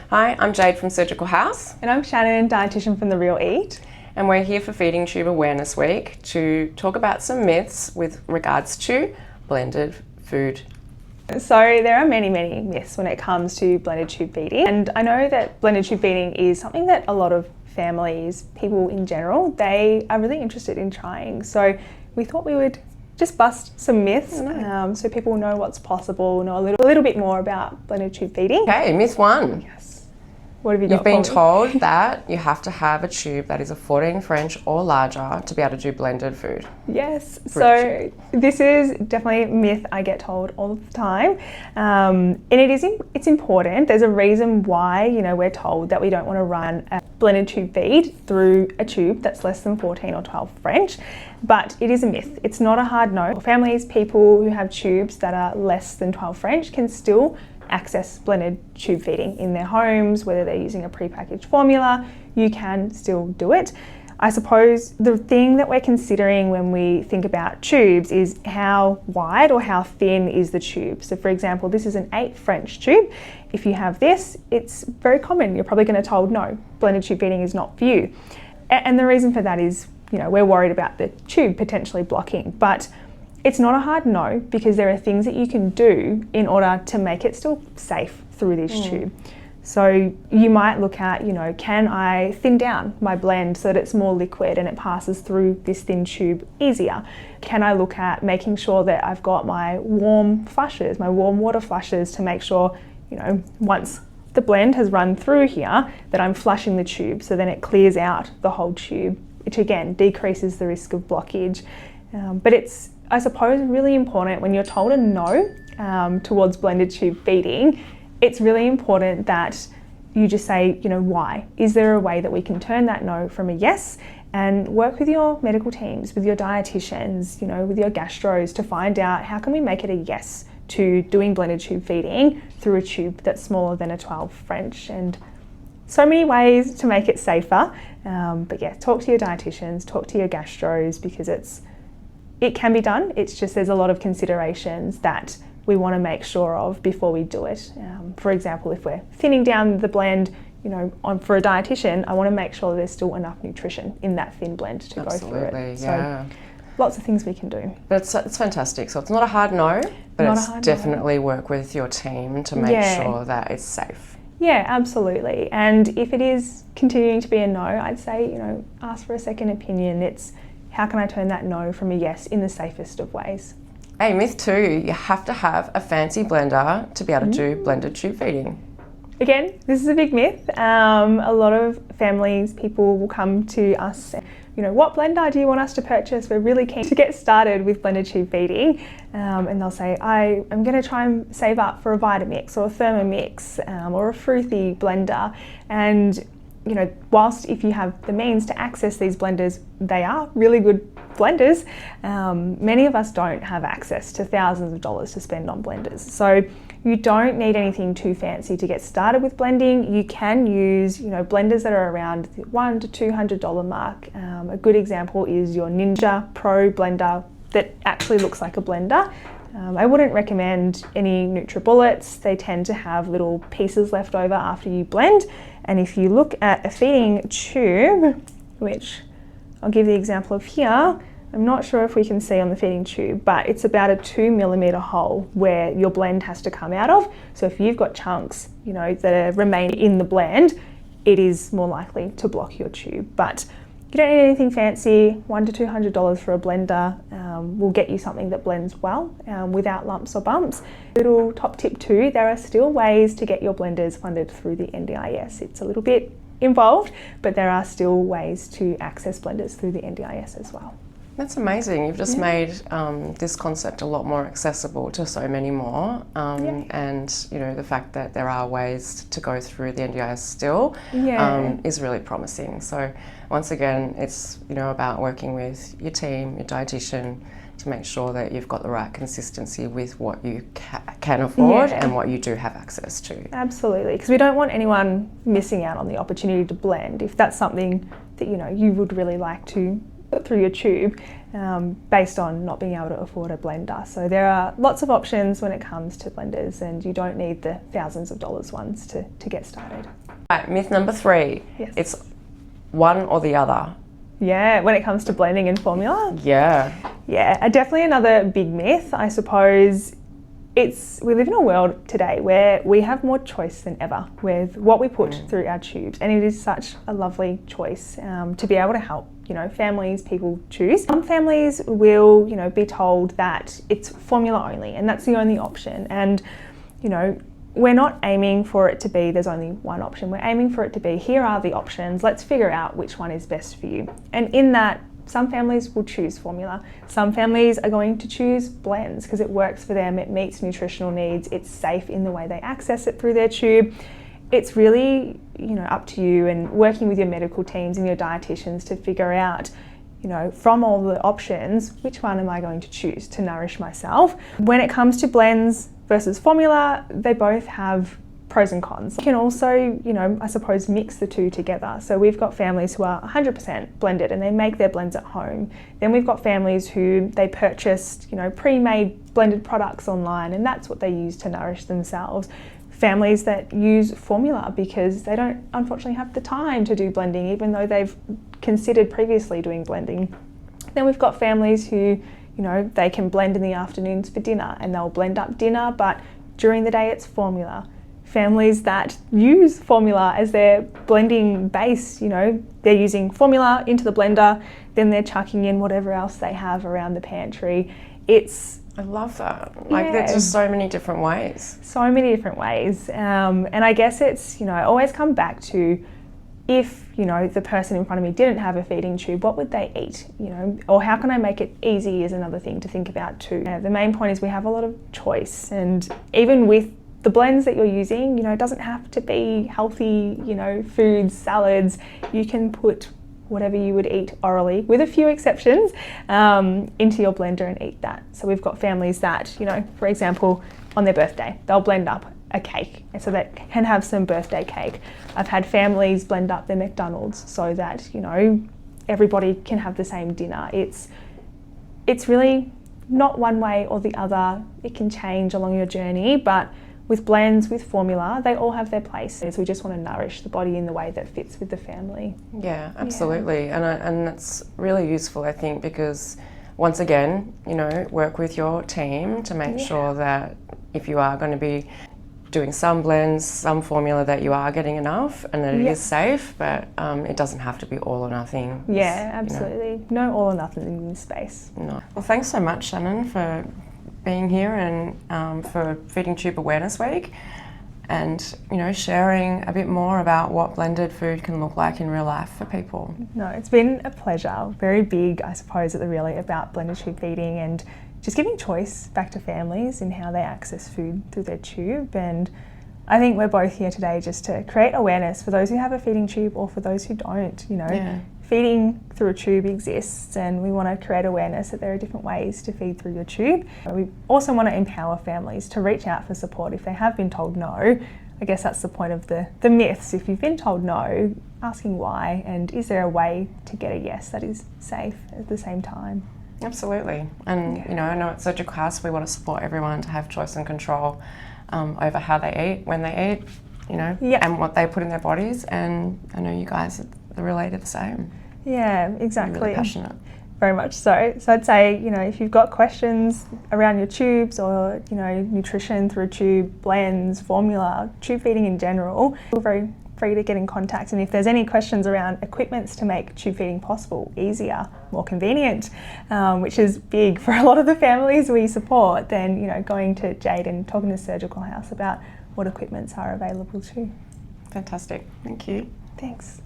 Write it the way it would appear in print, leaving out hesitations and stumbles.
Hi, I'm Jade from Surgical House. And I'm Shannon, dietitian from The Real Eat. And we're here for Feeding Tube Awareness Week to talk about some myths with regards to blended food. So there are many myths when it comes to blended tube feeding. And I know that blended tube feeding is something that a lot of families, people in general, they are really interested in trying. So we thought we would just bust some myths so people know what's possible, know a little bit more about blended tube feeding. Okay, myth 1. Yes. What have you got? You've been told that you have to have a tube that is a 14 French or larger to be able to do blended food. Yes, so this is definitely a myth I get told all the time, and it's important. There's a reason why we're told that we don't want to run a blended tube feed through a tube that's less than 14 or 12 French, but it is a myth. It's not a hard no. Families, people who have tubes that are less than 12 French can still access blended tube feeding in their homes, whether they're using a prepackaged formula, you can still do it. I suppose the thing that we're considering when we think about tubes is how wide or how thin is the tube. So for example, this is an 8 French tube. If you have this, it's very common. You're probably going to told no, blended tube feeding is not for you. And the reason for that is, we're worried about the tube potentially blocking, but it's not a hard no, because there are things that you can do in order to make it still safe through this tube. So you might look at, can I thin down my blend so that it's more liquid and it passes through this thin tube easier? Can I look at making sure that I've got my warm flushes, my warm water flushes, to make sure, once the blend has run through here, that I'm flushing the tube so then it clears out the whole tube, which again decreases the risk of blockage. But it's, I suppose, really important when you're told a no towards blended tube feeding. It's really important that you just say, why? Is there a way that we can turn that no from a yes, and work with your medical teams, with your dietitians, with your gastros to find out how can we make it a yes to doing blended tube feeding through a tube that's smaller than a 12 French. And so many ways to make it safer. But yeah, talk to your dietitians, talk to your gastros, because it can be done. It's just there's a lot of considerations that we want to make sure of before we do it. For example, if we're thinning down the blend, for a dietitian, I want to make sure there's still enough nutrition in that thin blend to go through it. Yeah. So lots of things we can do. But it's fantastic. So it's not a hard no, but it's definitely work with your team to make sure that it's safe. Yeah, absolutely. And if it is continuing to be a no, I'd say, ask for a second opinion. It's how can I turn that no from a yes in the safest of ways? Hey, myth 2, you have to have a fancy blender to be able to do blended tube feeding. Again, this is a big myth. A lot of families, people will come to us, what blender do you want us to purchase? We're really keen to get started with blended tube feeding. And they'll say, I am going to try and save up for a Vitamix or a Thermomix or a Fruity blender. And whilst if you have the means to access these blenders, they are really good blenders, many of us don't have access to thousands of dollars to spend on blenders. So you don't need anything too fancy to get started with blending. You can use, blenders that are around the $100 to $200 mark. A good example is your Ninja Pro blender that actually looks like a blender. I wouldn't recommend any NutriBullets. They tend to have little pieces left over after you blend. And if you look at a feeding tube, which I'll give the example of here, I'm not sure if we can see on the feeding tube, but it's about a 2mm hole where your blend has to come out of. So if you've got chunks, that remain in the blend, it is more likely to block your tube. But you don't need anything fancy. $100 to $200 for a blender will get you something that blends well without lumps or bumps. Little top tip too, there are still ways to get your blenders funded through the NDIS. It's a little bit involved, but there are still ways to access blenders through the NDIS as well. That's amazing. You've just made this concept a lot more accessible to so many more. And the fact that there are ways to go through the NDIS still is really promising. So once again, it's about working with your team, your dietitian, to make sure that you've got the right consistency with what you can afford and what you do have access to. Absolutely, because we don't want anyone missing out on the opportunity to blend. If that's something that you would really like to put through your tube, based on not being able to afford a blender. So there are lots of options when it comes to blenders, and you don't need the thousands of dollars ones to get started. Right, myth number 3, Yes. It's one or the other. Yeah, when it comes to blending and formula. Yeah. Yeah, definitely another big myth, I suppose. We live in a world today where we have more choice than ever with what we put through our tubes, and it is such a lovely choice to be able to help, families, people choose. Some families will, be told that it's formula only and that's the only option, and we're not aiming for it to be there's only one option. We're aiming for it to be here are the options, let's figure out which one is best for you. And in that, some families will choose formula. Some families are going to choose blends because it works for them, it meets nutritional needs, it's safe in the way they access it through their tube. It's really, up to you and working with your medical teams and your dietitians to figure out, from all the options, which one am I going to choose to nourish myself? When it comes to blends versus formula, they both have pros and cons. You can also, I suppose, mix the two together. So we've got families who are 100% blended and they make their blends at home. Then we've got families who they purchased, pre-made blended products online, and that's what they use to nourish themselves. Families that use formula because they don't unfortunately have the time to do blending, even though they've considered previously doing blending. Then we've got families who, they can blend in the afternoons for dinner and they'll blend up dinner, but during the day it's formula. Families that use formula as their blending base, they're using formula into the blender, then they're chucking in whatever else they have around the pantry. I love that. There's just so many different ways. So many different ways. And I guess it's, I always come back to if, the person in front of me didn't have a feeding tube, what would they eat? Or how can I make it easy is another thing to think about too. The main point is we have a lot of choice, and even with the blends that you're using, it doesn't have to be healthy, foods, salads. You can put whatever you would eat orally, with a few exceptions, into your blender and eat that. So we've got families that, for example, on their birthday, they'll blend up a cake, and so they can have some birthday cake. I've had families blend up their McDonald's so that, everybody can have the same dinner. It's really not one way or the other. It can change along your journey, but with blends, with formula, they all have their place. So we just want to nourish the body in the way that fits with the family. Yeah, absolutely. Yeah. And that's really useful, I think, because once again, work with your team to make sure that if you are going to be doing some blends, some formula, that you are getting enough and that it is safe, but it doesn't have to be all or nothing. Yeah, absolutely. No all or nothing in this space. No. Well, thanks so much, Shannon, for being here and for Feeding Tube Awareness Week, and sharing a bit more about what blended food can look like in real life for people. No, it's been a pleasure. Very big, I suppose, really about blended tube feeding and just giving choice back to families in how they access food through their tube. And I think we're both here today just to create awareness for those who have a feeding tube or for those who don't. Feeding through a tube exists, and we want to create awareness that there are different ways to feed through your tube. We also want to empower families to reach out for support if they have been told no. I guess that's the point of the myths. If you've been told no, asking why, and is there a way to get a yes that is safe at the same time? Absolutely. And I know at Surgical House we want to support everyone to have choice and control over how they eat, when they eat, and what they put in their bodies. And I know you guys are related the same. Yeah, exactly. Really passionate. Very much so. So I'd say, if you've got questions around your tubes or, nutrition through a tube, blends, formula, tube feeding in general, feel very free to get in contact. And if there's any questions around equipments to make tube feeding possible, easier, more convenient, which is big for a lot of the families we support, then, going to Jade and talking to Surgical House about what equipments are available too. Fantastic. Thank you. Thanks.